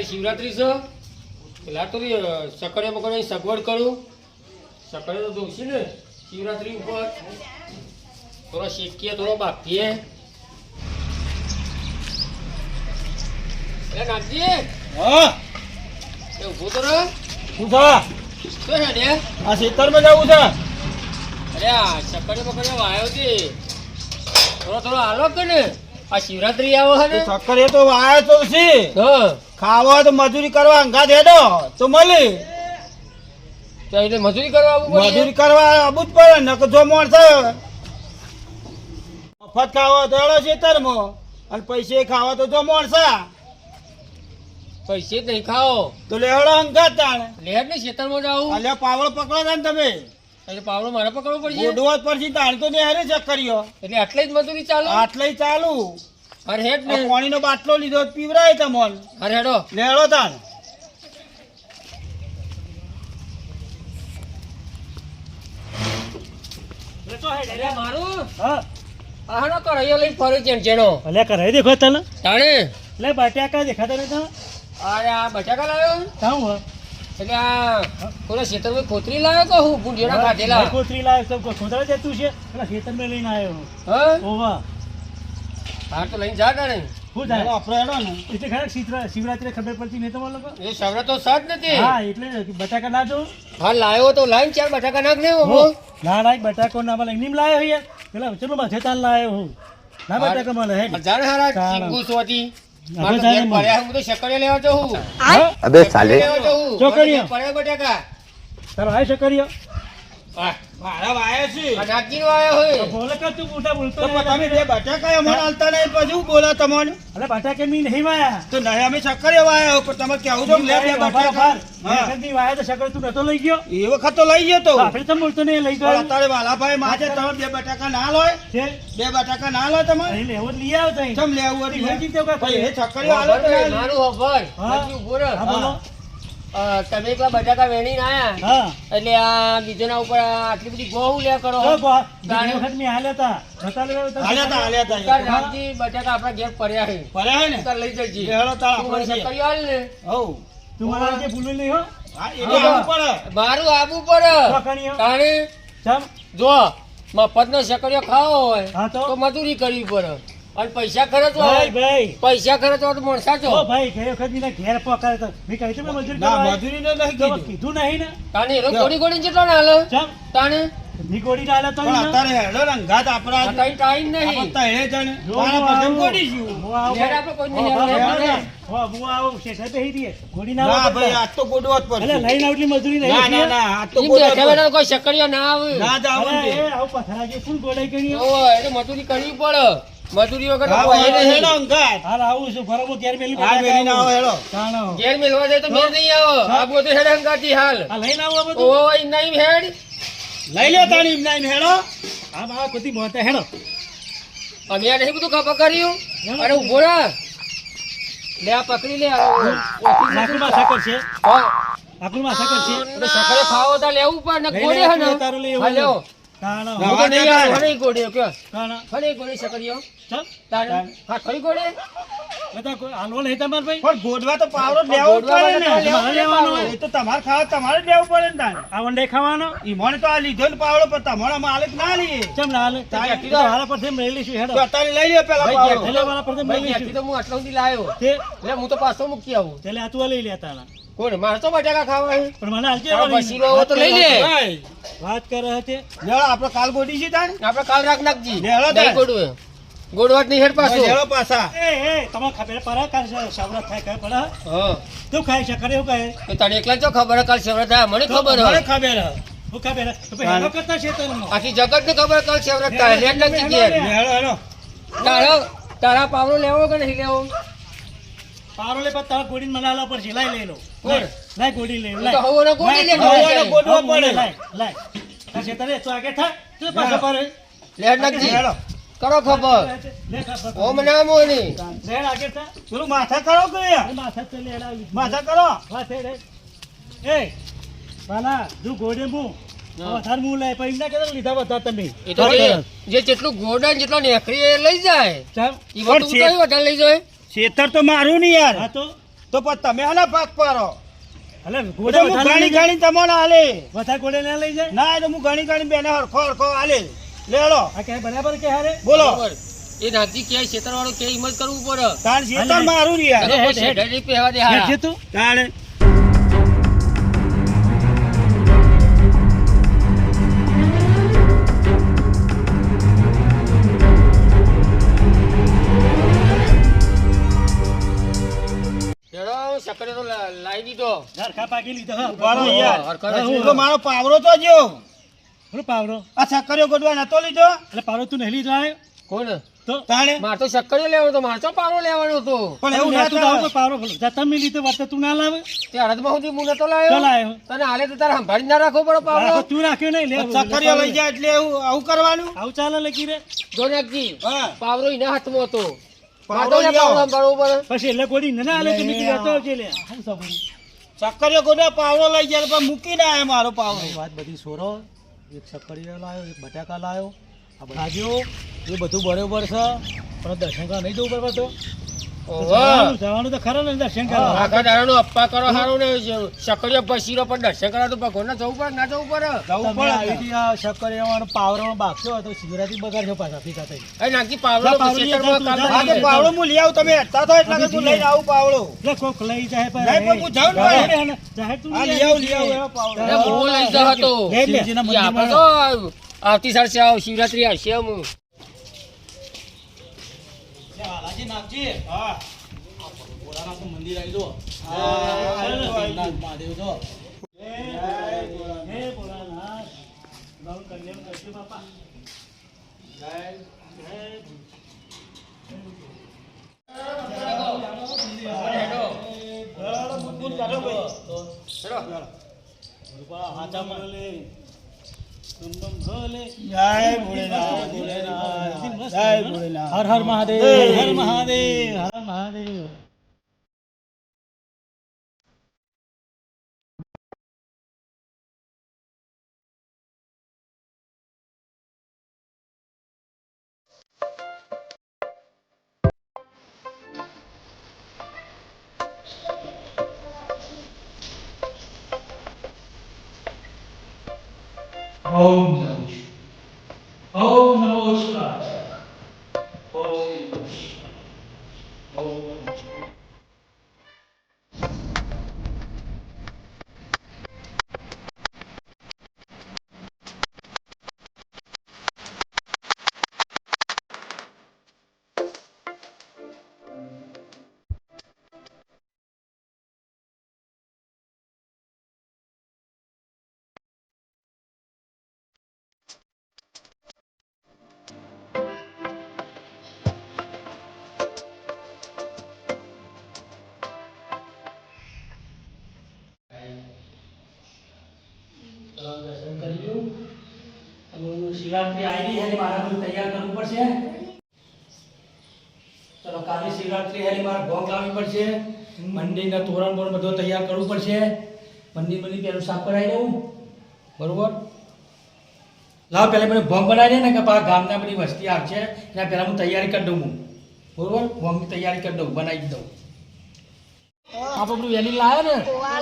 કાલે શિવરાત્રી છે પેલા તો સકડિયા બકડિયાની સગવડ કરું સકડિયા તો જોઈશે ને શિવરાત્રી ઉપર થોડો શેકીએ થોડો બાફીએ એ નાગજી હા એ ઊભો તો રહે શું થા શું છે ને આ ખેતરમાં જવું છે અરે આ સકડિયા બકડિયા વાયો છે થોડો હાલો કે ને આ શિવરાત્રી આવો છે ને ચક્કર એ તો વાયા તો છે હા ખાવા તો મજૂરી કરવા અંગા દેડો તો મળી તો એટલે મજૂરી કરવા આવવું પડે મજૂરી કરવા આવું જ પડે ને જો મળશે મફત ખાવા તો એડો ખેતરમાં અને પૈસે ખાવા તો જો મળશે પૈસે જ નહીં ખાઓ તો લેવડો અંગા તાણ લેટ ને ખેતરમાં જાવું અલ્યા પાવડો પકડો ને તમે એટલે પાવડો મારે પકડવો પડશે ગોડવા પરથી તાણ તો નેહરે ચક્કરીઓ એટલે આટલે જ મજૂરી ચાલુ આટલે ચાલુ અરે હેડ ને પાણીનો બાટલો લીધો પીવરાય તમોન અરે હેડો લેડો તાણ અરે મારું હા આહનો કરાયો લઈને ફરે ચેણચેણો અલ્યા કરાઈ દેખો તને તાણે લે બટાકા દેખાતા નતા અરે આ બટાકા લાવ્યો તાવ એટલે આ કોના ખેતરમાં ખોતરી લાવ્યો તો હું ભૂંડિયાના ખાધેલા કોતરી લાવ સબ ખોતરા જતું છે પેલા ખેતર મેં લઈને આવ્યો હા ઓવા હા તો લઈને જા તાણે હું લેડો જાય આપણે હેડો ને એટલે ખરા શિવરાત્રી ખબર પડતી નહીં તમારા લોકો એ સવરા તો સાત નથી હા એટલે બટાકા ના જો હા લાવ્યો તો લાઈન ચાર બટાકા નાખ ને હું ના ના બટાકો ના મળે એમની લાયો યાર પેલા ચલો બધે તાલ લાયો હું ના બટાકા મળે હે જાણે હારા તાણ. ચીંગુ સોતી આપણે મારે જાણે તો પડ્યા હું તો શક્કરિયા લેવા જઉં अबे साले લેવા જઉં ચોકડીયા. પડ્યા બટાકા તારો આય શકરીયો હા મારા વાયા છે આ નાગજીનો આયો હોય બોલે કે તું મોટા બોલતો તો તમે જે બટાકા અમને હાલતા નહીં પછી હું બોલા તમને અલે બટાકે મી નહીં વાયા તો નહીં અમે ચક્કરીઓ વાયા પણ તમે કેવું છો લે બે બટાકા હા મેં વાયા તો શકર તું નતો લઈ ગયો એ વખત તો લઈ ગયો તો આપણે તો બોલતો નહીં લઈ પણ ગયો અત્યારે વાલાભાઈ માજે તમે બે બટાકા ના લોય છે બે બટાકા ના લો તમે અહીં લેવો જ લઈ આવ તઈ ચમ લેવું લઈ હતું જઈ દેવ ભાઈ એ કાકા ચક્કરીઓ હાલો તો ના લે. મારું ખબર હા. નાગજી ઉભો રહે. હા બોલો તમે એકલા બટાકા વેણીને આયા હા એટલે આ બીજાના ઉપર આટલી બધી ગોળ લે કરો ઓ બા બીજી વખત મેં હાલ્યા તા જતા લેવા હાલ્યા તા તાર નાગજી બટાકા આપણા ઘેર પડ્યા છે પડ્યા હે ને તાર લઈ જજે લેવડો તાળ તું મને આપણે શક્કરિયો હાલ ને હઉ તું મારા જે ભૂલું નહીં હો હા એટલે આવવું પડે મારું આબુ પડે ચોકણીઓ તાણે ચમ જો મફતનો શક્કરિયો ખાવો હોય હા તો તો મજૂરી કરવી પડે અને પૈસા ખર્ચવા ભાઈ હોય ભાઈ પૈસા ખર્ચવા તો માણસા છો ઓ ભાઈ ગઈ વખત મીના ઘેર પકાડે તો મેં કહ્યું તું મજૂરી ના કરવા મજૂરી ને નહીં તો કીધું કીધું નહીં ને તાને એનો ગોળી ગોળી જેટલો ના હાલે ચમ તાણે ની ગોળી ડાલે તો પણ અત્યારે હેડો રંગાત આપણા આ કઈ ટાઈમ નહીં આપતા હે જાણે મારા પસંદ કોડી છું લેટ આપણે કોઈ નહીં હેડો. હું આવું છે સાહેબ બેહી દઈએ ગોળી ના ના આવે ભાઈ આજ તો ગોડવા જ અલે પડશે લઈને આવલી મજૂરી નહીં ના ના ના આજ તો એમ ગોડવા જ બેઠા પડશે. બેઠા કોઈ શક્કરિયો ના આવે ના જ આવવાનું અરે છે. એ આવું પથરા જે ફૂલ ગોળાઈ કરી ઓય, એટલે મજૂરી કરવી પડે મજૂરી વગર તો હા, કોઈ હેડો, નહીં. હેડો અંગાત. હાલ આવું છું બરોબર ત્યારે મેલી આ વેરી ના આવો હેડો. તાણો ઘેર મેલવા જાય તો મેલ નહીં આવો આ બધું હેડ હંગાતી હાલ આ લઈને આવું આ બધું ઓય નહીં હેડ લઈ લ્યો તાણી એમ નાઈને હેડો. આ બા કોતી મોટા હેડો અમે આ નહીં બધું ખબર કર્યું અરે ઉભો રહે લે આ પકડી લે લાકડમાં સાકર છે હા લાકડમાં સાકર છે એટલે શક્કરિયો ખાવો તો લેવું પડે ને લઈ ગોળે લે, હે ને તારું લઈ હા લ્યો તાણો ના. હું તો નહીં આવું હણે ગોળે કે તાણો હણે ગોળે શક્કરિયો ચમ તારે હા ખરી ગોળે બધા કોઈ હાલવો નહીં તમાર ભાઈ પણ ગોડવા તો પાવડો લેવો જ પડે ને. ગોડવા લેવાનો. એ તો તમારે ખાવા તમારે જ લેવું પડે ને તાણે. આ વંડે ખાવાનો ઈ મને તો આ લીધો ને પાવડો પણ તમારા માલિક ના લઈએ. ચમ ના હાલે તારી તો હાલા પર થી મેલી છું હેડો તો અત્યારે લઈ લ્યો પેલા ભાઈ, પાવડો. એટલે વાળા પર થી ભાઈ મેલી ત્યાંથી છું તો હું આટલા સુધી લાવ્યો તે એટલે હું તો પાછો મૂકી આવું એટલે આ તું લઈ લે તાણા કોણ મારે તો બટાકા ખાવા છે પણ મને હાલજે તારો વાળી. બસીરો હોય તો લઈ લે ભાઈ, વાત કરે છે લેવડો આપણે કાલ ગોડી છે તાણે. આપણે કાલ રાખ નાખજી લેવડો તારે. નહીં ગોડવે ગોડવાટ નહીં હેડ પાછો લેવડો પાછા. એ તમને ખબર પડે કાલ સવરત થાય ખબર પડે હા તું ખાઈ શકે એવું કહે તો તને એકલા જો ખબર હે કાલ શેવરાત થાય મને ખબર મને હોય ખબર હે. હું ખબર તો પછી હેલો કરતા છે તને આખી જગત ને ખબર કાલ શેવરાત થાય લેટ નાખજી ઘેર લેવડો હેડો. તારા પાવડો લેવો કે નહીં લેવો પારો લે પણ તારા ગોડીને મને હાલવા પડશે લાઈ લઈ લો કોણ? લાઈ ગોડી લઈ તો હવોનો ગોળી લે હવોનો ગોળવા પડે. લાઈ લાઈ આ છેતરે તું આગળ થા તું પાછો કરે લેટ નાખજી હેડો. કરો ખબર લે ખબર ઓમ નામ હોની લે આગળ થા પેલું માથા કરો કે યાર? એ માથા ચલે એડા માથા કરો. વાત રે એ બાલા તું ગોડે મુ વધારે મુ લાય પછી ના કે લીધા બધા તમે એ તો જે જેટલું ગોડા જેટલો નેખરી એ લઈ જાય ચાલ ઈ બધું પણ છે. કઈ વધારે લઈ જાય ખેતર તો મારું નહીં યાર. હા તો તો પછી તમે હને ભાગ પાડો. અલે તો ગોળે હું ઘણી ઘણી તમને હાલે. વધારે ગોળે ના લઈ જાય ના એ તો હું ઘણી ઘણી બેને હરખો હરખો હાલે. લે લો આ કે બરાબર કે હારે બોલો. બરાબર. એ નાગજી ક્યાંય ખેતરવાળો ક્યાંય હિંમત કરવું પડે. તાણ શેતર મારું રહ્યા. ચાલો કોઈ શેઠાડી પહેવા દે હારા. છે તું તાણે હેડો, સકરે તો લાવી દીધો. ઘરખા પાકી લીધો હા વાળો યાર. હરખા હા, એ તો મારો પાવરો તો જો બોલો પાવરો આ સક્કરિયો ગોડવા નતો લીધો. એટલે પાવરો તું નહીં લીધો આયો કોણ? તો તાણે માર તો શક્કરીઓ લેવાનો હતો, માર તો પાવડો લેવાનો હતો. પણ એવું ના તું ચાલે. પાવરો જા તમે લીધો વાત તું ના લાવે તે હળદમાં સુધી હું નતો લાવ્યો. ચાલ આયો તને હાલે તો તારે સંભાળી ના રાખવો પડે પાવડો. તું રાખ્યો નહીં લે સક્કરિયો લઈ જાય એટલે એવું આવું કરવાનું. આવું ચાલે લગી રે જો નાગજી, હા પાવડો એના હાથમાં હતો. પાવડો મારે તો લ્યો. પાવડો સંભાળવો પડે. પછી એટલે ગોળી ના આલે કે બીજી લેતો આવજે લે શું સાંભળ્યું સક્કરિયો ગોડવા પાવડો લઈ જાય પણ મૂકીને આયો મારો પાવડો. વાત બધી સોરો એક સક્કરિયા લાવ્યો એક બટાકા લાવ્યો આ ભાજીઓ એ બધું બરોબર છે પણ દર્શન કરવા નહીં જવું પડે તો ઓહો. જવાનું તો ખરા ને દર્શન કરવા આખા દાડાનો અપ્પા કરો હારું ને સકરીઓ પસીરો પણ દર્શન કરવા તો ભગવાનને જવું પડે ના જવું પડે. જવું તમે પડે આવી હતી આ સક્કરિયાનો પાવરો બાક્યો તો શિવરાત્રી બગાડશો પાછા ફીકા થઈ એ નાગજી પાવડો લા, તો પાવડો ખેતરમાં જા, તું કામ જા. હા તો પાવડો હું લઈ આવું તમે હેઠતા તો એટલા કે હું લઈને આવું પાવડો. એટલે કોક લઈ જાય નહીં, પણ હું જાઉં ને ભાઈ. જાહેર તું હા લઈ લઈ આવું આવી. એવો પાવડો. એ બહુ લઈ જતો હતો. લે, લે. શિવજીના એ આપણે મંદિરમાં તો આવતી સાલ છે, શિવરાત્રી આવશે આમ. હાલાજી નાખજી હા ભોળાનાથનું મંદિર આવી દો હા, મહાદેવ જો હે ભોળાનાથ બહુ કલ્યાણ કરજો બાપા જય ભોળેનાથ, જય ભોળેનાથ. હર હર મહાદેવ જય. હર મહાદેવ હર Mahadev Om Namo Shivaya. Om Namo Shivaya. Om Namo Shivaya. Om Namo Shivaya. Shivratri આવી છે મારા બધું તૈયાર કરવું પડશે ચલો કાલે શિવરાત્રી છે મારે ભોગ લાવવી પડશે મંદિરના તોરણ બોરણ બધું તૈયાર કરવું પડશે મંદિર બધી પેલું સાફ કરાવી દઉં બરોબર લાવ પહેલાં મને ભોગ બનાવી દે ને કે પા ગામના બધી વસ્તી આવશે એના પહેલાં હું તૈયારી કરી દઉં હું બરોબર ભોગની તૈયારી કરી દઉં બનાવી જ દઉં આ બધું વહેલી લાવ્યા ને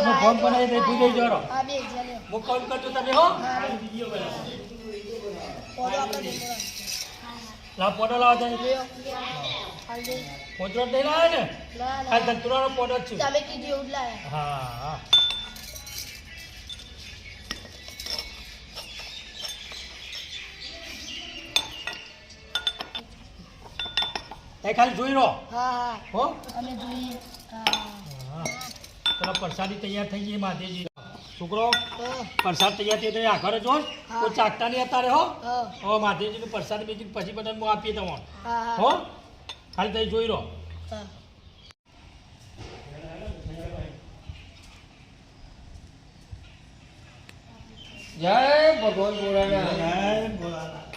હું ભોગ બનાવી દઈ ભૂલી જવાનો હું કોલ કરજો તમે હો લાવ પોડો લાવો તમે પોચરો નહીં લાવે ને આ ધતુરાનો પોડો જ છે તમે કીધું એવું જ લાયા હા હા એ ખાલી જોઈ રહો હા હા હો અમે જોઈએ હા ચલો પ્રસાદી તૈયાર થઈ ગઈ માધેજી છોકરો હા પ્રસાદ તૈયાર થઈ ગઈ આગળ જો હા. કોઈ ચાકતા નહીં અત્યારે હો હા હો માધેજીનું પ્રસાદ બીજી પછી બધાને હું આપીએ તમને હા હો ખાલી તમે જોઈ રહો હા જય ભગવાન ભોળાનાથ. જય ભોળાનાથ.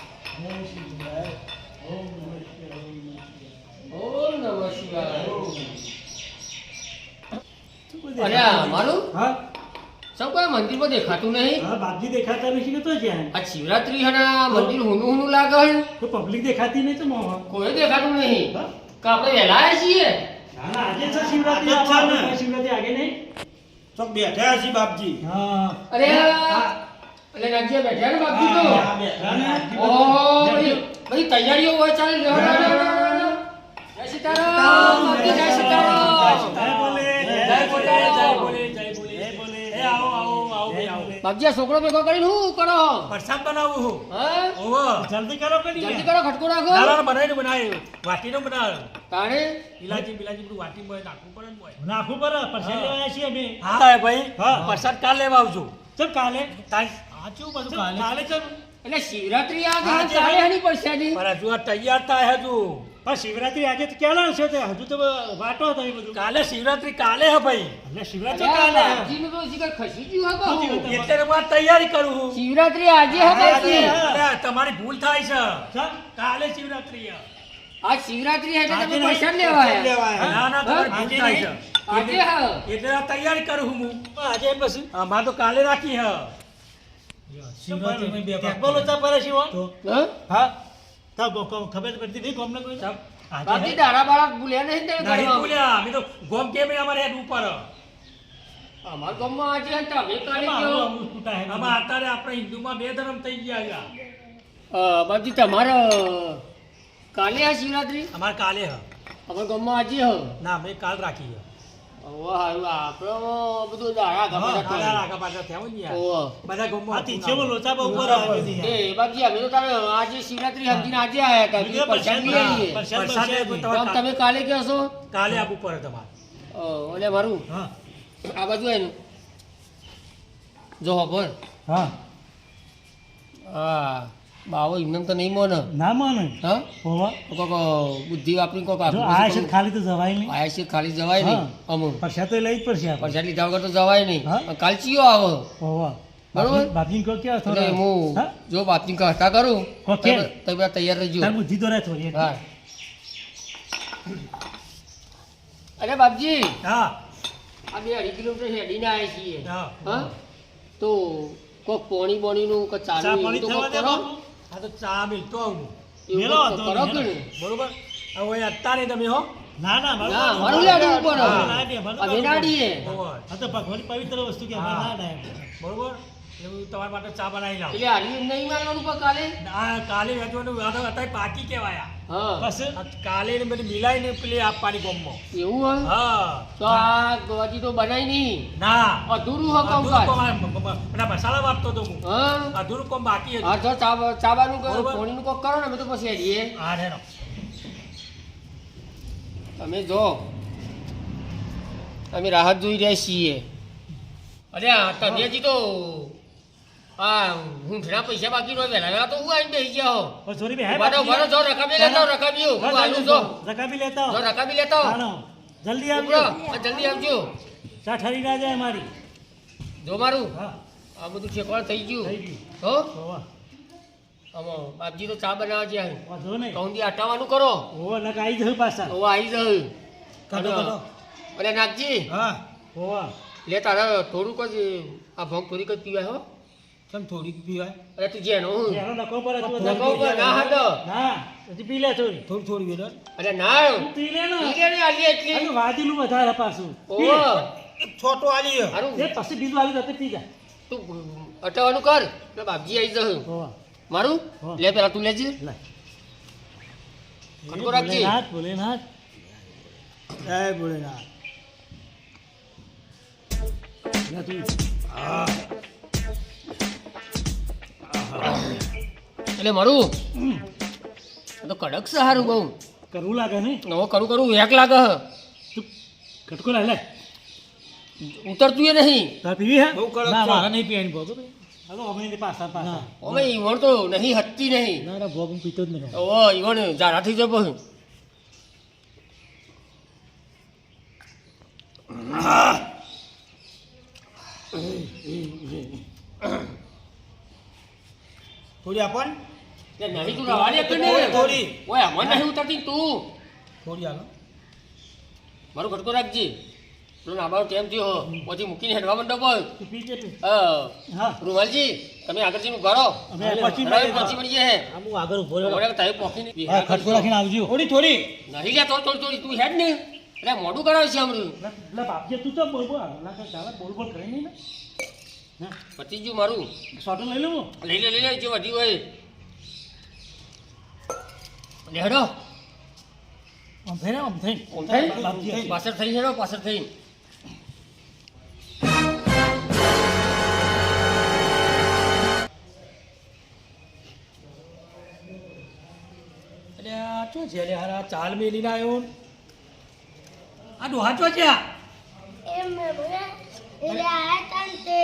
ઓમ નમઃ શિવાય. અરે આ મારું હા સૌ કોઈ મંદિરમાં દેખાતું નહીં. હા બાપજી દેખાતા નથી કે તો જ્યાં આ શિવરાત્રી હના મંદિર હુનું હુનું લાગે છે. કોઈ પબ્લિક દેખાતી નહીં તો મોહ કોઈ દેખાતું નહીં. હા? કે આપણે વહેલા આવ્યા છીએ. આજે છે શિવરાત્રી, આજે છે ને. આવવાની શિવરાત્રી આગે નહીં તો બેઠા હશે બાપજી. હા અરે એટલે નાગજી બેઠા ને બાપજી તો આ બેઠા ને. ઓહો બધી તૈયારીઓ હોય ચાલે જય સીતારામ બાપજી જય સીતારામ જય બોલે, જય બોલે, જય બોલે, જય બોલે. જય બોલે. એ આવો આવો આવો ભાઈ આવો. બાપજી આ છોકરો ભેગો કરીને શું કરો પ્રસાદ બનાવું હું. હા ઓહો. જલ્દી કરો કરી જલ્દી કરો ખટકો રાખો નારાયણ બનાવ્યું વાટીનો બનાવ્યો. તાણે ઇલાયચી બિલાયચી બધું વાટી માં નાખવું પડે ને બોય. નાખવું પડે પરસેલ લેવા છીએ અમે. હા ભાઈ હા. પ્રસાદ કાલ લેવા આવજો. ચલ કાલે સાચું બધું કાલે કાલે ચલ. એટલે શિવરાત્રી આ હા, ચાલે હની પરસાદી પણ હજુ આ તૈયાર થાય હજુ. પણ શિવરાત્રી આજે તો ક્યાં લાવશો તે હજુ તો વાટો હતો એ બધું. કાલે શિવરાત્રી કાલે હે ભાઈ. એટલે શિવરાત્રી કાલે. બાપજીનું તો શિખર ખસી ગયું હા કહું. એટલે તો હું તૈયારી કરું છું. શિવરાત્રી આજે હે બાપજી અરે, તમારી ભૂલ થાય છે. ચાલ. કાલે શિવરાત્રી હે. આજ શિવરાત્રી હે એટલે આજે તમે નહીં, પરસાદ લેવા પરસાદ આયા. લેવા આયા. ના ના તમારી ભૂલ આજે થાય નહીં. છે. આજે હા એટલે આ તૈયારી કરું છું હું. આજે પછી અમારે તો કાલે રાખી હે. શિવરાત્રીમાં બે ટેકબોલ ઓછા પડે છે હો. હા? હા તો ખબર પડતી નહીં કોમને કોઈ સાહેબ, બાપજી દાડા બાળા ભૂલ્યા નહીં તમે નહીં ઘરમાં? ભૂલ્યા. અમે તો ગોમ કેમ એ અમારે હેડ ઉપર. અમારા ગામમાં આજે હે ને તમે કાલે એમાં કયો? આવું છૂટા હે. આમાં અત્યારે આપણે હિન્દુમાં બે ધર્મ થઈ ગયા છે. બાપજી તમારે કાલે આ શિવરાત્રી અમારે કાલે હે. અમારા ગામમાં આજે હ ના અમે કાલ રાખી હે. હારું આપણે બધું દાડા ગમે કાલે રાખા પાછા થયા હોય ને યાર. ઓહો. બધા ગોમમાં આ તીછેમાં લોચા બહુ ઉપર આવ્યો છે યાર. એ બાપજી અમે તો તારે આજે શિવરાત્રી સમજીને આજે આયા હતા બીજો પરસાદ લઈ આવીએ. પરસાદ પરસાદ બરસાદ તો નહીં. તો તમે કાલે કહો છો કાલે આપવું પડે તમારે. અને મારું હા આ બાજુ એનું જો ખબર હા હા બાવો એમને તો નહીં મોને ના માને હા હોવા કોક બુદ્ધિ વાપરી કોક જો આ છે ખાલી તો જવાય નહીં. આયા છે ખાલી જવાય નહીં અમુક પરસાદ તો લઈ જ પડશે આપણે. પરસાદ લીધા વગર તો જવાય નહીં હા? કાલ ચિયો આવો હોવા બરોબર? બાપજી કહો ક્યાં એટલે થોડા હું હા? જો બાતની કથા કરું ઓકે. તો બધા તૈયાર રહેજો તાર બુદ્ધિ તો રહે થોડી હા અરે બાપજી હા આ 2.5 કિલોમીટર હેડીને આવ્યા છીએ હા. હા તો કોક પોણી બોણીનું કોક ચા ચાલુ પાણી એવું તો થવા કોક દે કરો બાપુ. આ તો ચા મિલતો આવું. એવું મેલો કોક હતો, કરો મેલો. કે નહીં? બરોબર. હવે અત્યારે તમે હો. ના ના ના મારું લેડું ઉપર હા, ના દે, મારું અમે ના નાડીએ બરોબર. આ તો ભગવાનની પવિત્ર વસ્તુ કે હા. ના ના બરોબર. એટલે હું તમારા માટે ચા બનાવી લાવું. એટલે હારી નહીં મારવાનું પણ કાલે આ કાલે વેચવાનું આ તો અત્યારે પાકી કહેવાય. હા પછી આ કાલે ને બધી મિલાઈને પેલી આપવાની ગોમમાં. એવું હોય હા. તો આ ગોવાજી તો બનાય નહીં ના. અધૂરું હોય અધૂરું કામકાજ. કોમ આ મસાલા વાપતો તો હું. હા અધૂરું કોમ બાકી હતું. હા તો ચાબાનું બરોબર. પોણીનું કોક કરો ને અમે તો પછી હેડીએ હા રેડો. તમે જો અમે રાહત જોઈ રહ્યા છીએ અરે આ તમે હજી તો આ ઊંઠના પૈસા બાકી નો વહેલા તો હું આવીને બેસી ગયા હો ઓ સોરી બે હે ઉભા રહો, ઉભા રહો, જાઓ રકાબી લેતા આવો, રકાબી હું આલું છો રકાબી લેતા જાઓ આવો. રકાબી લેતા આવો. હાલો. જલ્દી ઉભરો, આવજો આ જલ્દી આવજો ચા ઠરી ના જાય મારી જો મારું હા આ બધું ઠેકવાણ થઈ ગયું થઈ ગયું હો હોવા આમાં બાપજી તો ચા બનાવવા જ્યાં વાંધો નહીં કૌંદી આટાવાનું કરો હોવા નક આવી જશે પાછા હવે આવી જાય કાઢો કાઢો અરે નાગજી હા હોવા લે તારા થોડુંક જ આ ભોગ થોડીક જ પીવાય હો કેમ થોડીક પીવાય અરે તું જેનો હું એનો નકો પર હતું નકો પર ના હાડો. ના હજી પી લે થોડી થોડી થોડી વેલો અરે ના પી લે ને ઈ લે ને આલી એટલી આનું વાજીલું વધારે પાછું પી લે. ઓહો છોટો આલી હારું એ પછી બીજું આલી તો પી જા તું અટાવાનું કર એટલે બાપજી આવી જશે હોવા મારું હા. લે પેલા તું લેજે લે ખટકો રાખજે. ભોલેનાથ ભોલેનાથ જય ભોલેનાથ લે તું એટલે મારું આ તો કડક છે હારું બહુ કરવું લાગે ને નવો કરું કરું વેક લાગે હે. તું કટકો લાય લે ઉતરતું એ નહીં તાર પીવી હે ના મારા નહીં પીવાની ભોગ હાલો અમે એની પાછા પાછા અમે ઈવણ તો નહીં હત્તી નહીં ના ના ભોગ હું પીતો જ નહીં ઓ ઈવણ જાડા થઈ જાય પછી થોડી આપણ તે નહીં તું રવા દે કે ને થોડી. ઓય અમર નહીં ઉતરતી તું થોડી હાલો મારું ખટકો રાખજે પેલો નાબાનો ટેમ થયો પછી મૂકીને હેડવા મંડો બોલ તું પી કે પી. અ, હા રૂમાલજી તમે આગળ જઈને ઉભા રહો અમે પછી પછી મળી જાય હું આગળ ઉભો રહ્યો ઓરે તારે પોખીને હા ખટકો રાખીને આવજો થોડી થોડી નહીં લે થોડી થોડી થોડી તું હેડ ને એટલે મોઢું કરાવે છે અમરું એટલે બાપજી તું તો બોલ બોલ અલા કે ચાલે બોલ બોલ કરે નહીં ને પતી ગયું મારું સોટો લઈ લઉં લઈ લે જે વધી હોય લેડો આમ થઈ પાછળ થઈ હેડો પાછળ થઈ એટલે આ શું છે લે હારા ચાલ મેલીને આવ્યો આ ડોહા ચો છે એમ બોલે એટલે આયા તા ને તે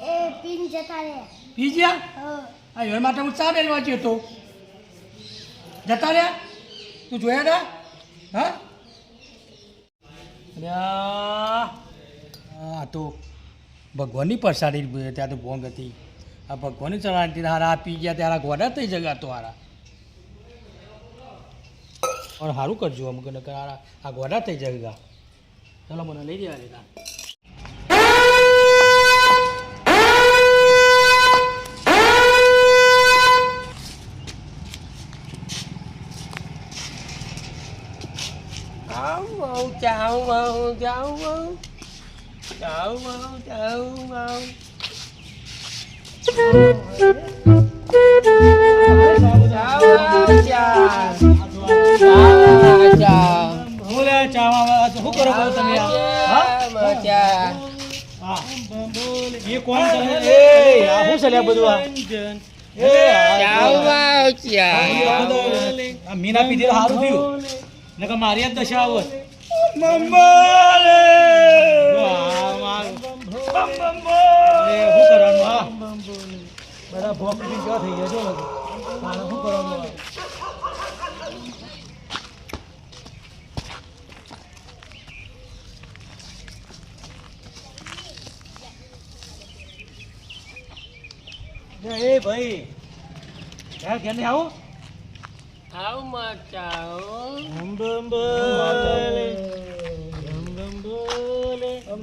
એ પીન જતા રહ્યા પી ગયા હા આ એવા માટે હું ચા મેલવા ગયો તો જતા રહ્યા તું જોયા હતા હા એટલે આ તો ભગવાનની પ્રસાદી ત્યાં તો ભોંગ હતી આ ભગવાનની ચડાતી હારા પી ગયા ત્યારે ગોડા થઈ જગા તો હારા और સારું કરજો અમુક નકર આ ગોડા થઈ જાય ચાલો મને લઈ દેવા લેતા બોલે ચાવા શું કરો છો તમે એ કોણ છે એ આ શું છે લે બધું આ મીના પીધી સારું થયું નકર મારી જ દશા આવત બધા ભોગ પીધી કેવા થઈ ગયા જો શું કરવાનું એ ભાઈ ક્યાં ક્યાં આવો આવ મચાઓ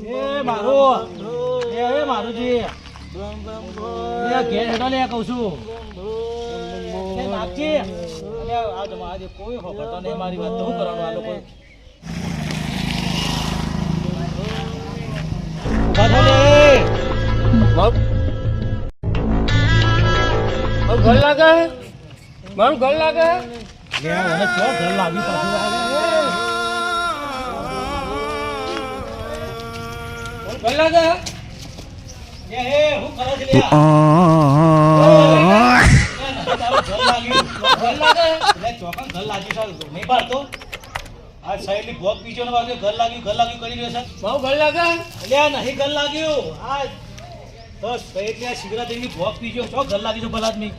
એ મારું એ મારું જી ઘેર હેઠો લે કહું છું એ નાખજી આજે કોઈ ખબર નહીં મારી વાત તો શું કરવાનું આ લોકો ઘર લાગે મારું ઘર લાગે ઘર લાવી ઘર લાગે હું કરે છે ચોકન ઘર લાગ્યું છે નહીં પાડતો આ સાઈડ ની ભોગ પીછો ઘર લાગ્યું કરી રહ્યો છે મારું ઘર લાગે એટલે નહીં ઘર લાગ્યું આ તો સાઈડ ની શિવરાત્રી ની ભોગ પીછો છો ઘર લાગ્યું છે ભલા આદમી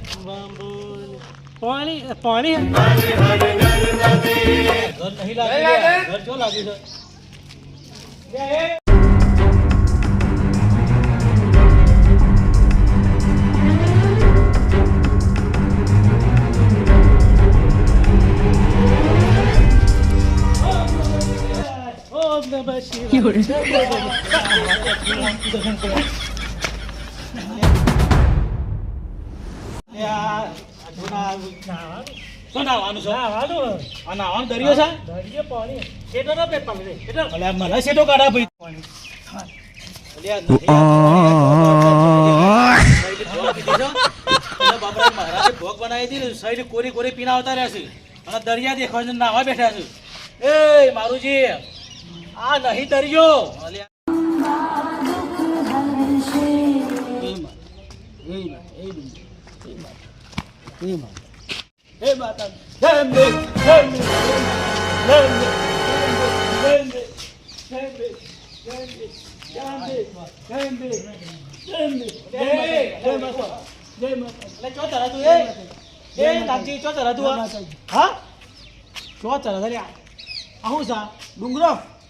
પાણી ઘર નહીં લાગ્યું ઘર ચો લાગ્યું છે મને સેટો કાઢા ભાઈ મહારાજે ભોગ બનાવી હતી ને સાઈડ કોરી કોરી પીના આવતા રહ્યા છે અને દરિયા દેખાય નાવા બેઠા છે એ મારુજી આ નહીં દરિયો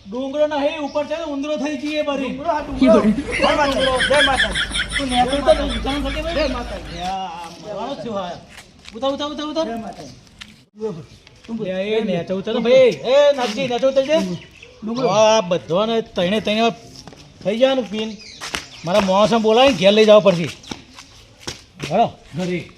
ડુંગરો નહીં ઉપર છે ઉંદરો થઈ જઈએ બરી બધો તઈને થઈ જાય ને પીન મારા મોસમ બોલાય ઘેર લઈ જવા પડશે બરો ઘરે